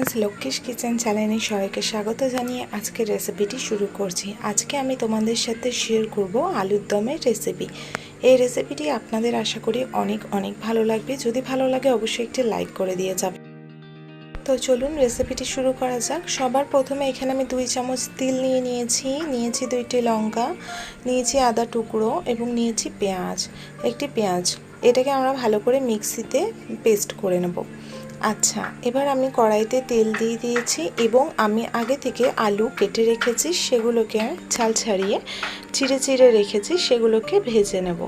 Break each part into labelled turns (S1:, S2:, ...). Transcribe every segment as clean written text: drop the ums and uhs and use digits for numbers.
S1: Friends लक्ष्मी's kitchen चैनेले सबाइके स्वागत जानिए आज के रेसिपिटी शुरू करছি। আজকে আমি তোমাদের সাথে শেয়ার করব আলুর দমের রেসিপি। এই রেসিপিটি আপনাদের আশা করি অনেক অনেক ভালো লাগবে। যদি ভালো লাগে অবশ্যই একটি লাইক করে দিয়ে যাবেন। তো চলুন রেসিপিটি শুরু করা যাক। সবার প্রথমে এখানে আমি 2 চামচ তিল নিয়েছি 2টি লঙ্কা, নিয়েছি আদা টুকরো এবং নিয়েছি পেঁয়াজ, একটি পেঁয়াজ। এটাকে আমরা ভালো করে মিক্সিতে পেস্ট করে নেব। আচ্ছা, এবার আমি কড়াইতে তেল দিয়ে দিয়েছি এবং আমি আগে থেকে আলু কেটে রেখেছি, সেগুলোকে ছাল ছাড়িয়ে চিড়ে চিড়ে রেখেছি, সেগুলোকে ভেজে নেব।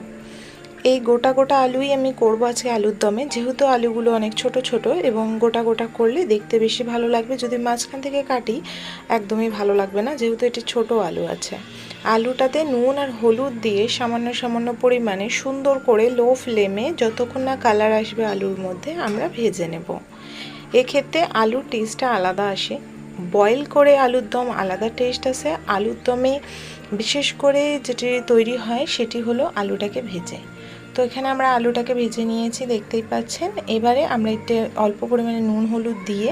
S1: এই গোটা গোটা আলুই আমি করব আজকে আলুর দমে, যেহেতু আলুগুলো অনেক ছোট ছোট এবং গোটা গোটা করলে দেখতে বেশি ভালো লাগবে। যদি মাঝখান থেকে কাটি একদমই ভালো লাগবে না, যেহেতু এটি ছোট আলু আছে। আলুটাতে নুন আর হলুদ দিয়ে সামান্য সামান্য পরিমাণে সুন্দর করে লো ফ্লেমে যতক্ষণ না কালার আসবে আলুর মধ্যে আমরা ভেজে নেব। এক্ষেত্রে আলুর টেস্টটা আলাদা আসে, বয়েল করে আলুর দম আলাদা টেস্ট আসে। আলুর দমে বিশেষ করে যেটি তৈরি হয় সেটি হলো আলুটাকে ভেজে। তো এখানে আমরা আলুটাকে ভেজে নিয়েছি, দেখতেই পাচ্ছেন। এবারে আমরা এটা অল্প পরিমাণে নুন হলুদ দিয়ে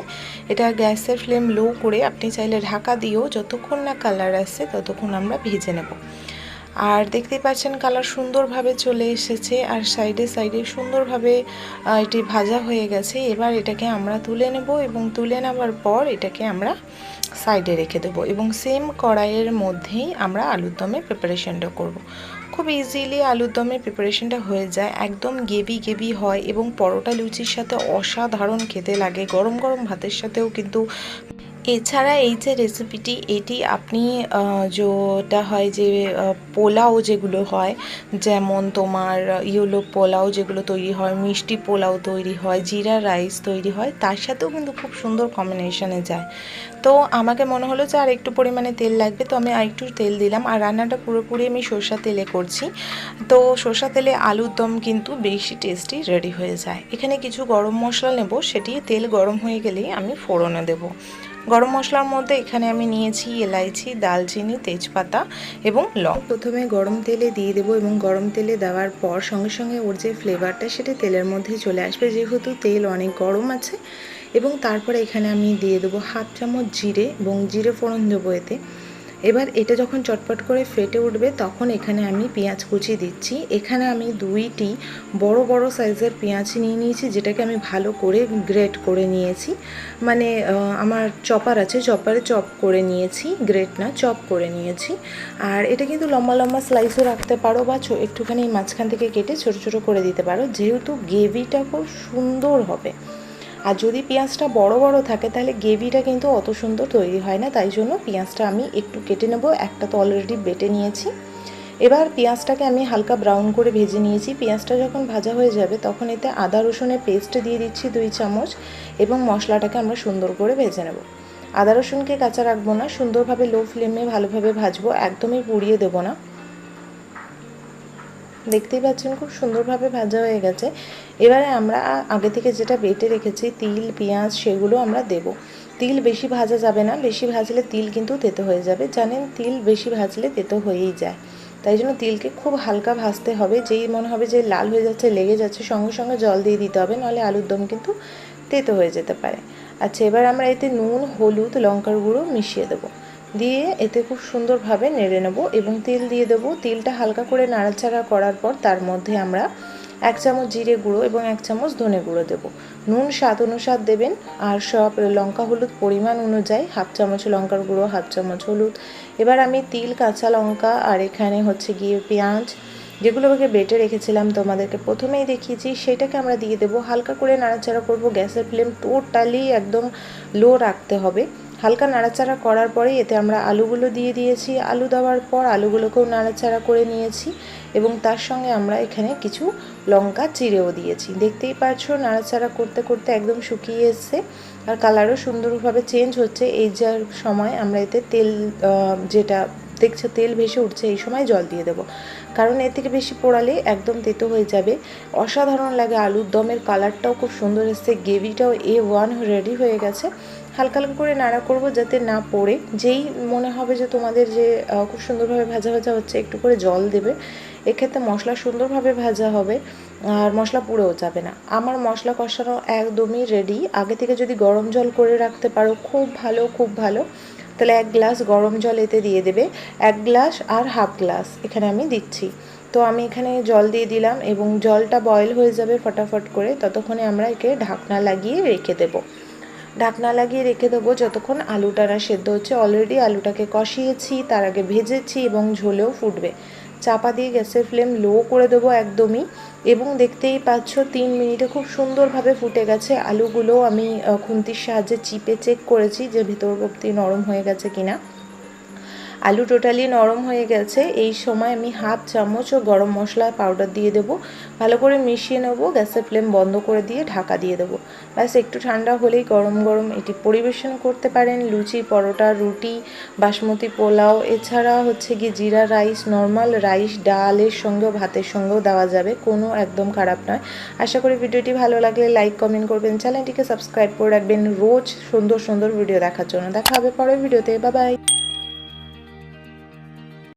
S1: এটা গ্যাসের ফ্লেম লো করে আপনি চাইলে ঢাকা দিয়েও যতক্ষণ না কালার আসে ততক্ষণ আমরা ভেজে নেব। আর দেখতেই পাচ্ছেন কালার সুন্দরভাবে চলে এসেছে আর সাইডে সাইডে সুন্দরভাবে এটি ভাজা হয়ে গেছে। এবার এটাকে আমরা তুলে নেব এবং তুলে নেওয়ার পর এটাকে আমরা সাইডে রেখে দেবো এবং সেম কড়াইয়ের মধ্যেই আমরা আলুর দমের প্রিপারেশনটা করব। খুব ইজিলি আলুর দমের প্রিপারেশনটা হয়ে যায়, একদম গেবি গেবি হয় এবং পরোটা লুচির সাথে অসাধারণ খেতে লাগে, গরম গরম ভাতের সাথেও কিন্তু। এছাড়া এই যে রেসিপিটি, এটি আপনি যেটা হয় যে পোলাও যেগুলো হয়, যেমন তোমার ইয়েলো পোলাও যেগুলো তৈরি হয়, মিষ্টি পোলাও তৈরি হয়, জিরা রাইস তৈরি হয়, তার সাথেও কিন্তু খুব সুন্দর কম্বিনেশনে যায়। তো আমাকে মনে হলো যে আর একটু পরিমাণে তেল লাগবে, তো আমি আর একটু তেল দিলাম। আর রান্নাটা পুরোপুরি আমি সরষা তেলে করছি, তো সরষা তেলে আলুর দম কিন্তু বেশি টেস্টি রেডি হয়ে যায়। এখানে কিছু গরম মশলা নেব, সেটি তেল গরম হয়ে গেলেই আমি ফোড়নে দেব। গরম মশলার মধ্যে এখানে আমি নিয়েছি এলাইচি, দালচিনি, তেজপাতা এবং লং। প্রথমে গরম তেলে দিয়ে দেবো এবং গরম তেলে দেওয়ার পর সঙ্গে সঙ্গে ওর যে ফ্লেভারটা সেটা তেলের মধ্যেই চলে আসবে, যেহেতু তেল অনেক গরম আছে। এবং তারপরে এখানে আমি দিয়ে দেবো 1/2 চামচ জিরে এবং জিরে ফোড়ন দেবো এতে। এবার এটা যখন চটপট করে ফেটে উঠবে তখন এখানে আমি পেঁয়াজ কুচি দিচ্ছি। এখানে আমি 2টি বড় বড় সাইজের পেঁয়াজ নিয়ে নিয়েছি, যেটাকে আমি ভালো করে গ্রেট করে নিয়েছি। মানে আমার চপার আছে, চপারে চপ করে নিয়েছি, গ্রেট না চপ করে নিয়েছি। আর এটা কিন্তু লম্বা লম্বা স্লাইসও রাখতে পারো বা একটুখানি মাঝখান থেকে কেটে ছোটো ছোটো করে দিতে পারো, যেহেতু গ্রেভিটা খুব সুন্দর হবে। আর যদি পেঁয়াজটা বড় বড় থাকে তাহলে গ্রেভিটা কিন্তু অত সুন্দর তৈরি হয় না, তাই জন্য পেঁয়াজটা আমি একটু কেটে নেব। একটা তো অলরেডি বেটে নিয়েছি। এবার পেঁয়াজটাকে আমি হালকা ব্রাউন করে ভেজে নিয়েছি। পেঁয়াজটা যখন ভাজা হয়ে যাবে তখন এতে আদা রসুনের পেস্ট দিয়ে দিচ্ছি 2 চামচ এবং মশলাটাকে আমরা সুন্দর করে ভেজে নেব। আদা রসুনকে কাঁচা রাখবো না, সুন্দরভাবে লো ফ্লেমে ভালোভাবে ভাজবো, একদমই পুড়িয়ে দেবো না। দেখতেই পাচ্ছেন খুব সুন্দরভাবে ভাজা হয়ে গেছে। এবারে আমরা আগে থেকে যেটা বেটে রেখেছি তিল পেঁয়াজ, সেগুলো আমরা দেব। তিল বেশি ভাজা যাবে না, বেশি ভাজলে তিল কিন্তু তেতো হয়ে যাবে। জানেন তিল বেশি ভাজলে তেতো হয়েই যায়, তাই জন্য তিলকে খুব হালকা ভাজতে হবে। যেই মনে হবে যে লাল হয়ে যাচ্ছে, লেগে যাচ্ছে, সঙ্গে সঙ্গে জল দিয়ে দিতে হবে, নাহলে আলুর দম কিন্তু তেতো হয়ে যেতে পারে। আচ্ছা, এবার আমরা এতে নুন, হলুদ, লঙ্কার গুঁড়ো মিশিয়ে দেবো, দিয়ে এতে খুব সুন্দরভাবে নেড়ে নেব এবং তেল দিয়ে দেবো। তেলটা হালকা করে নাড়াচাড়া করার পর তার মধ্যে আমরা 1 চামচ জিরে গুঁড়ো এবং 1 চামচ ধনে গুঁড়ো দেবো। নুন স্বাদ অনুসার দেবেন আর সব লঙ্কা হলুদ পরিমাণ অনুযায়ী 1/2 চামচ লঙ্কার গুঁড়ো, 1/2 চামচ হলুদ। এবার আমি তিল, কাঁচা লঙ্কা আর এখানে হচ্ছে গিয়ে পেঁয়াজ যেগুলোকে বেটে রেখেছিলাম তোমাদেরকে প্রথমেই দেখিয়েছি, সেটাকে আমরা দিয়ে দেবো। হালকা করে নাড়াচাড়া করব, গ্যাসের ফ্লেম টোটালি একদম লো রাখতে হবে। হালকা নাড়াচাড়া করার পরে এতে আমরা আলুগুলো দিয়ে দিয়েছি। আলু দেওয়ার পর আলুগুলোকেও নাড়াচাড়া করে নিয়েছি এবং তার সঙ্গে আমরা এখানে কিছু লঙ্কা চিড়েও দিয়েছি। দেখতেই পাচ্ছ নাড়াচাড়া করতে করতে একদম শুকিয়ে এসছে আর কালারও সুন্দরভাবে চেঞ্জ হচ্ছে। এই যার সময় আমরা এতে তেল, যেটা দেখছো তেল ভেসে উঠছে, এই সময় জল দিয়ে দেবো, কারণ এর থেকে বেশি পোড়ালে একদম তেতো হয়ে যাবে। অসাধারণ লাগে আলুর দমের, কালারটাও খুব সুন্দর এসছে, গ্রেভিটাও A1 রেডি হয়ে গেছে। হালকা হালকা করে নাড়া করব যাতে না পড়ে। যেই মনে হবে যে তোমাদের যে খুব সুন্দরভাবে ভাজা ভাজা হচ্ছে, একটু করে জল দেবে এক্ষেত্রে মশলা সুন্দরভাবে ভাজা হবে আর মশলা পুড়েও যাবে না। আমার মশলা কষানো একদমই রেডি। আগে থেকে যদি গরম জল করে রাখতে পারো খুব ভালো, খুব ভালো। তাহলে 1 গ্লাস গরম জল এতে দিয়ে দেবে, 1 গ্লাস আর হাফ গ্লাস এখানে আমি দিচ্ছি। তো আমি এখানে জল দিয়ে দিলাম এবং জলটা বয়েল হয়ে যাবে ফটাফট করে, ততক্ষণে আমরা একে ঢাকনা লাগিয়ে রেখে দেবো। ঢাকনা লাগিয়ে রেখে দেবো যতক্ষণ আলুটা না সেদ্ধ হচ্ছে। অলরেডি আলুটাকে কষিয়েছি, তার আগে ভেজেছি এবং ঝোলেও ফুটবে। চাপা দিয়ে গ্যাসের ফ্লেম লো করে দেবো একদমই, এবং দেখতেই পাচ্ছ 3 মিনিটে খুব সুন্দরভাবে ফুটে গেছে। আলুগুলো আমি খুন্তির সাহায্যে চিপে চেক করেছি যে ভিতর অবধি নরম হয়ে গেছে কিনা। আলু টোটালি নরম হয়ে গেছে। এই সময় আমি হাফ চামচ গরম মশলা পাউডার দিয়ে দেবো, ভালো করে মিশিয়ে নেব। গ্যাসের ফ্লেম বন্ধ করে দিয়ে ঢাকা দিয়ে দেবো। ব্যাস একটু ঠান্ডা হলেই গরম গরম এটি পরিবেশন করতে পারেন লুচি, পরোটা, রুটি, বাসমতি পোলাও, এছাড়া হচ্ছে কি জিরা রাইস, নর্মাল রাইস, ডালের সঙ্গেও ভাতের সঙ্গেও দেওয়া যাবে, কোনো একদম খারাপ নয়। আশা করি ভিডিওটি ভালো লাগলে লাইক কমেন্ট করবেন, চ্যানেলটিকে সাবস্ক্রাইব করে রাখবেন রোজ সুন্দর সুন্দর ভিডিও দেখার জন্য। দেখা হবে পরের ভিডিওতে। Bye bye.